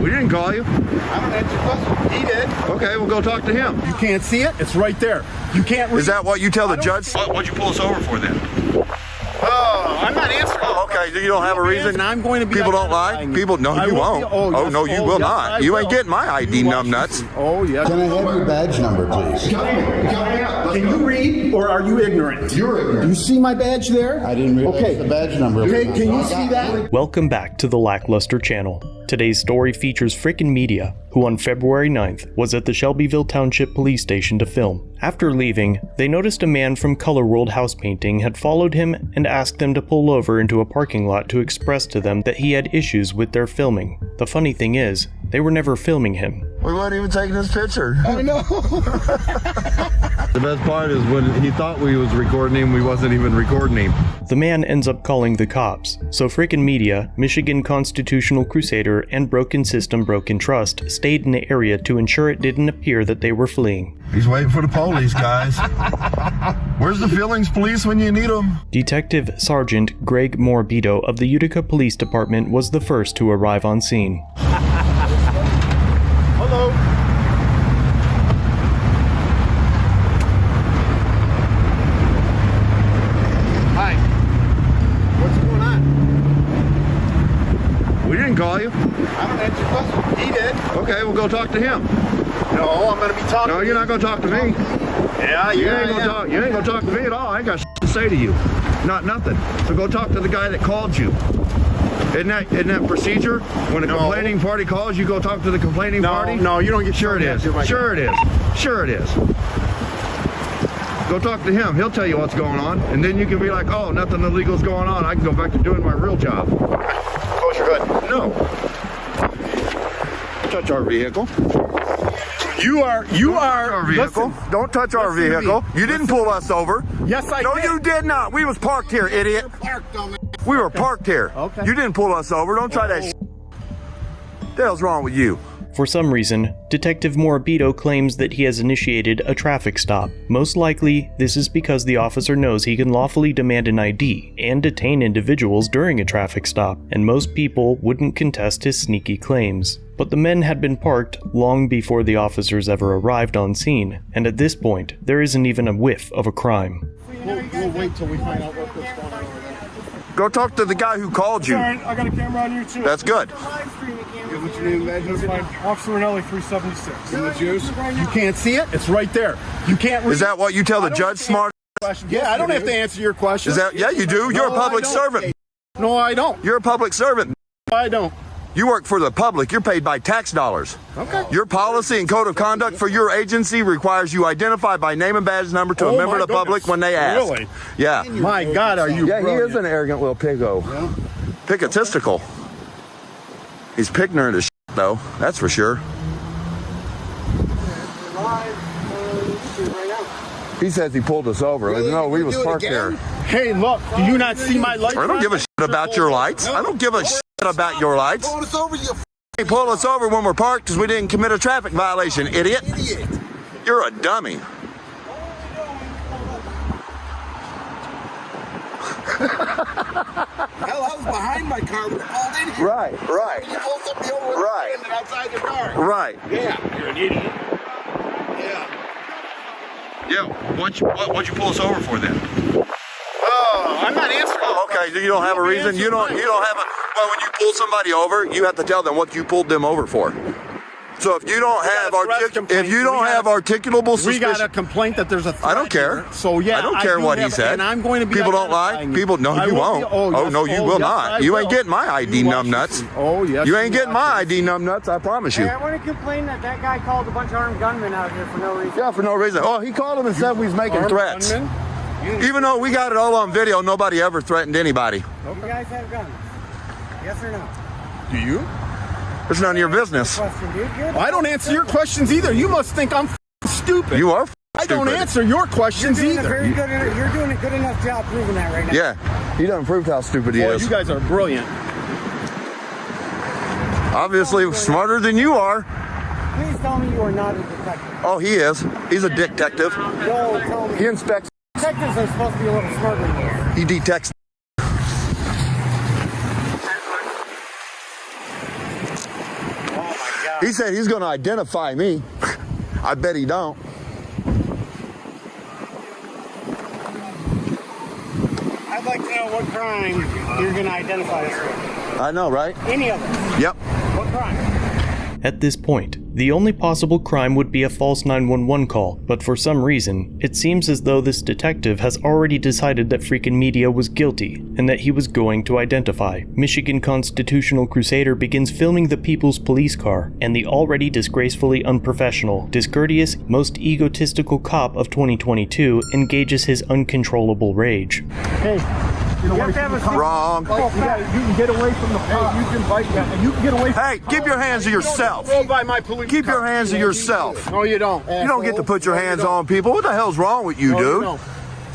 We didn't call you. I don't answer questions. He did. Okay, we'll go talk to him. You can't see it? It's right there. You can't read. Is that what you tell the judge? What'd you pull us over for then? Oh, I'm not answering. Oh, okay. You don't have a reason? And I'm going to be. People don't lie? People, no, you won't. Oh, no, you will not. You ain't getting my ID, numbnuts. Oh, yes. Can I have your badge number, please? Can you read or are you ignorant? You're ignorant. Do you see my badge there? I didn't realize the badge number. Okay, can you see that? Welcome back to the Lackluster channel. Today's story features Frickin' Media, who on February 9th was at the Shelbyville Township Police Station to film. After leaving, they noticed a man from Color World House Painting had followed him and asked them to pull over into a parking lot to express to them that he had issues with their filming. The funny thing is, they were never filming him. We weren't even taking his picture. I know. The best part is when he thought we was recording him, we wasn't even recording him. The man ends up calling the cops, so Frickin' Media, Michigan Constitutional Crusader, and Broken System Broken Trust stayed in the area to ensure it didn't appear that they were fleeing. He's waiting for the police, guys. Where's the Fillings police when you need them? Detective Sergeant Greg Morbido of the Utica Police Department was the first to arrive on scene. Hello. Hi. What's going on? We didn't call you. I don't answer questions. He did. Okay, we'll go talk to him. No, I'm going to be talking. No, you're not going to talk to me. Yeah, You ain't gonna talk to me at all. I ain't got shit to say to you. Not nothing. So go talk to the guy that called you. Isn't that procedure? When a complaining party calls, you go talk to the complaining party? No, you don't get. Sure it is. Sure it is. Sure it is. Go talk to him. He'll tell you what's going on, and then you can be like, "Oh, nothing illegal's going on. I can go back to doing my real job." Close your hood. No. Touch our vehicle. You are. Our vehicle. Listen, Don't touch our vehicle. You didn't pull us over. Yes, I did. No, you did not. We was parked here, idiot. We were parked here. Okay. You didn't pull us over. Don't try that shit. What the hell's wrong with you? For some reason, Detective Morbido claims that he has initiated a traffic stop. Most likely, this is because the officer knows he can lawfully demand an ID and detain individuals during a traffic stop, and most people wouldn't contest his sneaky claims. But the men had been parked long before the officers ever arrived on scene, and at this point, there isn't even a whiff of a crime. We'll wait till we find out what's going on over there. Go talk to the guy who called you. Alright, I got a camera on you too. That's good. What's your name, badge number? Officer Ranelli, 376. In the juice? You can't see it? It's right there. You can't read. Is that what you tell the judge, smart? Yeah, I don't have to answer your question. Is that? Yeah, you do. You're a public servant. No, I don't. You're a public servant. I don't. You work for the public. You're paid by tax dollars. Okay. Your policy and code of conduct for your agency requires you identify by name and badge number to a member of the public when they ask. Really? Yeah. My God, are you brilliant. He is an arrogant little piggo. Yeah. Pigotistical. He's ignorant as shit, though. That's for sure. He says he pulled us over. Really? No, we was parked there. Hey, look, do you not see my lights? I don't give a shit about your lights. I don't give a shit about your lights. Pull us over, you They pull us over when we're parked because we didn't commit a traffic violation, idiot. idiot. You're a dummy. Hell, I was behind my car when it pulled in here. Right. You pulled somebody over Right. and then outside the car. Right. Yeah. You're an idiot. Yeah. Yeah. What'd you pull us over for then? Oh, I'm not answering. Oh, okay. You don't have a reason. You don't have a. Well, when you pull somebody over, you have to tell them what you pulled them over for. So if you don't have articulable suspicion, We got a complaint that there's a threat I don't care. here. So yeah, I don't care what he said. And I'm going to be. People don't lie. People, no, I you will won't. be- Oh, yes, no, you will yes, not. I You will. ain't getting my ID, You watch numbnuts. this. Oh yes. You ain't getting my watch ID, numbnuts. I promise you. Hey, I want to complain that guy called a bunch of armed gunmen out here for no reason. Yeah, for no reason. Oh, he called him and said we was making Armed threats. gunmen? Even though we got it all on video, nobody ever threatened anybody. You guys have guns? Yes or no? Do you? It's none of your business. Question, dude. You're I don't answer your questions either. You must think I'm stupid. You are I don't stupid. answer your questions doing either. you're doing a good enough job proving that right now. Yeah, he done proved how stupid he Boy, is. you guys are brilliant. Obviously smarter than you are. Please tell me you are not a detective. Oh, he is. He's a detective. No, tell me. He inspects. Detectives are supposed to be a little smarter than this. He detects. Oh He said he's going to identify me. I bet he don't. I'd like to know what crime you're going to identify us with. I know, right? Any of them. Yep. What crime? At this point, the only possible crime would be a false 911 call, but for some reason, it seems as though this detective has already decided that freaking media was guilty, and that he was going to identify. Michigan Constitutional Crusader begins filming the People's Police car, and the already disgracefully unprofessional, discourteous, most egotistical cop of 2022 engages his uncontrollable rage. Hey, you have to have a Wrong. You can get away from the car. You can bite that. You can get away from Hey, keep your hands to yourself. Go by my police Keep car. your hands to yourself. No, you don't. You don't get to put your hands on people. What the hell's wrong with you, No, you dude? don't.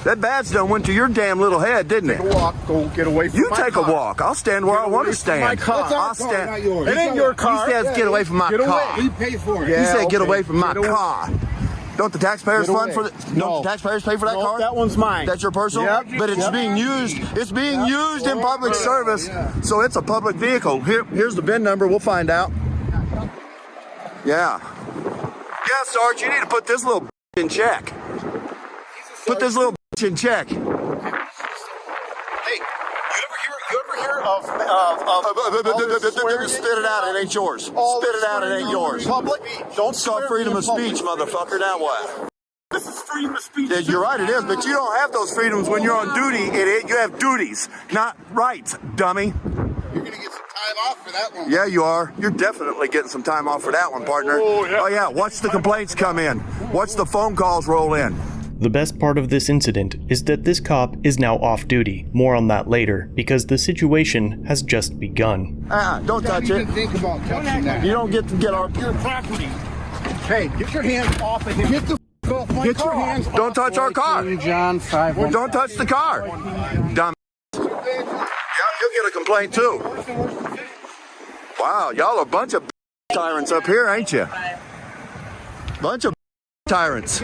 That badge done went to your damn little head, didn't Take it? a walk. Go get away from You my take car. a walk. I'll stand where I want to away from my stand. car. That's our I'll car, stand. not yours. It ain't your car. He says get away from my Get away. car. We pay for it. He said get okay. away from my Get away. car. Don't the taxpayers Get fund for away. the, don't the taxpayers pay for that No, car? that one's mine. That's your personal? Yep. But it's Yep. being used. It's being used in public service. So it's a public vehicle. Here's the VIN number. We'll find out. Yeah. Yeah, Sarge, you need to put this little in check. Put this little in check. Hey, you ever hear of Spit it out. It ain't yours. Spit it out. It ain't yours. Public? Don't It's called freedom of speech, motherfucker. Now what? This is freedom of speech. Yeah, you're right, it is, but you don't have those freedoms when you're on duty, idiot. You have duties, not rights, dummy. You're going to get some time off for that one. Yeah, you are. You're definitely getting some time off for that one, partner. Oh, yeah. Watch the complaints come in. Watch the phone calls roll in. The best part of this incident is that this cop is now off duty. More on that later, because the situation has just begun. Don't touch You it. can think about touching that. You don't get to get our... Your property. Hey, get your hands off of him. Get the f off my Get car. your hands Don't touch our car. John 5. Don't touch the car. Dumb. Yeah, you'll get a complaint too. Wow, y'all are a bunch of tyrants up here, ain't you? Bunch of tyrants.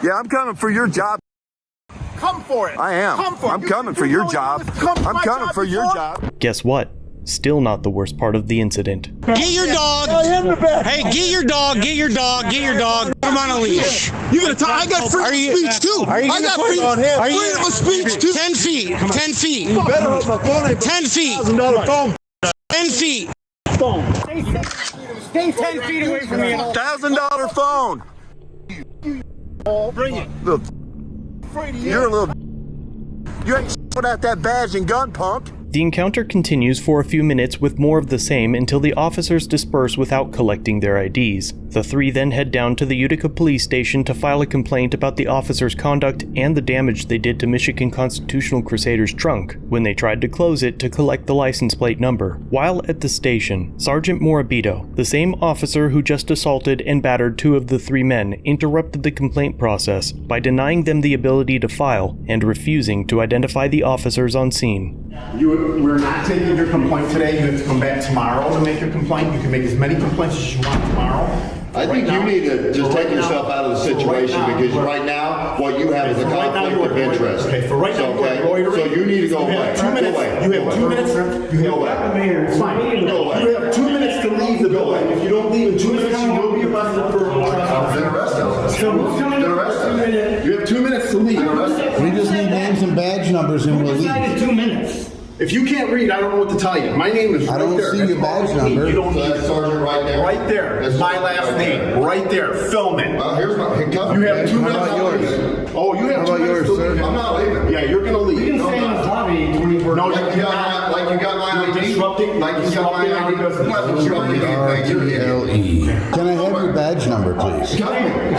Yeah, I'm coming for your job. Come for it. I am. Come for it. I'm coming for your job. I'm coming for your job. Guess what? Still not the worst part of the incident. Get your dog. Hey, get your dog. Get your dog. Get your dog. Put him on a leash. You gonna talk? I got freedom of speech too. I got freedom of speech too. 10 feet. 10 feet. You better hold my phone. 10 feet. $1,000 phone. 10 feet. Stay 10 feet away from me. $1,000 phone. Bring it. You're a little. You ain't without that badge and gun, punk. The encounter continues for a few minutes with more of the same until the officers disperse without collecting their IDs. The three then head down to the Utica police station to file a complaint about the officers' conduct and the damage they did to Michigan Constitutional Crusader's trunk when they tried to close it to collect the license plate number. While at the station, Sergeant Morabito, the same officer who just assaulted and battered two of the three men, interrupted the complaint process by denying them the ability to file and refusing to identify the officers on scene. We're not taking your complaint today. You have to come back tomorrow to make your complaint. You can make as many complaints as you want tomorrow. I think you need to just take yourself out of the situation because right now, what you have is a conflict of interest. Okay, for right now, you are loitering. So you need to go away. 2 minutes. Go away. You have 2 minutes. You Go away. have fine. Go away. You have 2 minutes to leave the building. If you don't leave in 2 minutes, you will be arrested for Then arrest him. Then arrest him. You have 2 minutes to leave. We just need names and badge numbers and we'll leave. 2 minutes. If you can't read, I don't know what to tell you. My name is I right don't there. see That's your all badge you need. number. You don't So need that's Sergeant right there. Right there. That's My last right name. there. Right there. Film it. Here's my. Come. You have 2 minutes. How about yours? Oh, you have How 2 about minutes yours, to leave. sir? I'm not leaving. Yeah, you're gonna leave. You can stay in the lobby 24 No, Like you got my ID. disrupting. Like you got my ID. Disrupting. Not disrupting anything. R-E-L-E. Can I have your badge number, please? Come here.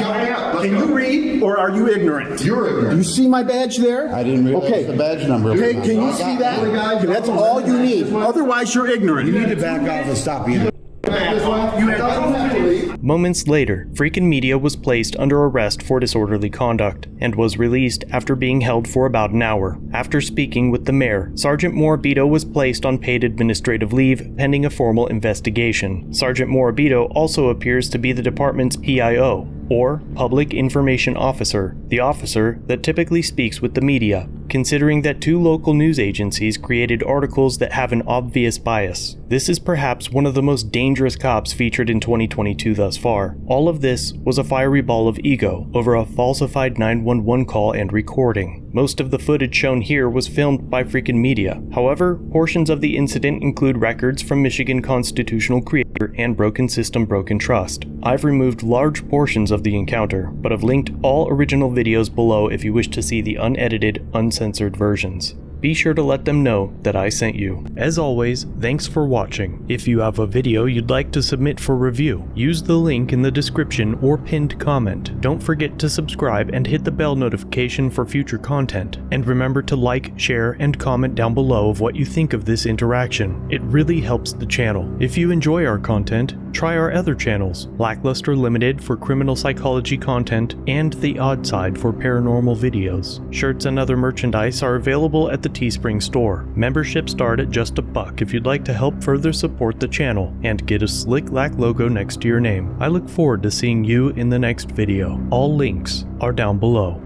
Let's Can go. you read or are you ignorant? You're ignorant. You see my badge there? I didn't realize the badge number. Okay, can you see that? Okay, that's all you need. Otherwise, you're ignorant. You need to back off and stop being. You have to leave. Moments later, freaking media was placed under arrest for disorderly conduct and was released after being held for about an hour. After speaking with the mayor, Sergeant Morabito was placed on paid administrative leave pending a formal investigation. Sergeant Morabito also appears to be the department's PIO. or Public Information Officer, the officer that typically speaks with the media, considering that 2 local news agencies created articles that have an obvious bias. This is perhaps one of the most dangerous cops featured in 2022 thus far. All of this was a fiery ball of ego over a falsified 911 call and recording. Most of the footage shown here was filmed by freaking media. However, portions of the incident include records from Michigan Constitutional Creator and Broken System Broken Trust. I've removed large portions of the encounter, but have linked all original videos below if you wish to see the unedited, uncensored versions. Be sure to let them know that I sent you. As always, thanks for watching. If you have a video you'd like to submit for review, use the link in the description or pinned comment. Don't forget to subscribe and hit the bell notification for future content. And remember to like, share, and comment down below of what you think of this interaction. It really helps the channel. If you enjoy our content, try our other channels, Lackluster Limited for criminal psychology content, and The Odd Side for paranormal videos. Shirts and other merchandise are available at the Teespring store. Membership start at just $1 if you'd like to help further support the channel and get a slick Lack logo next to your name. I look forward to seeing you in the next video. All links are down below.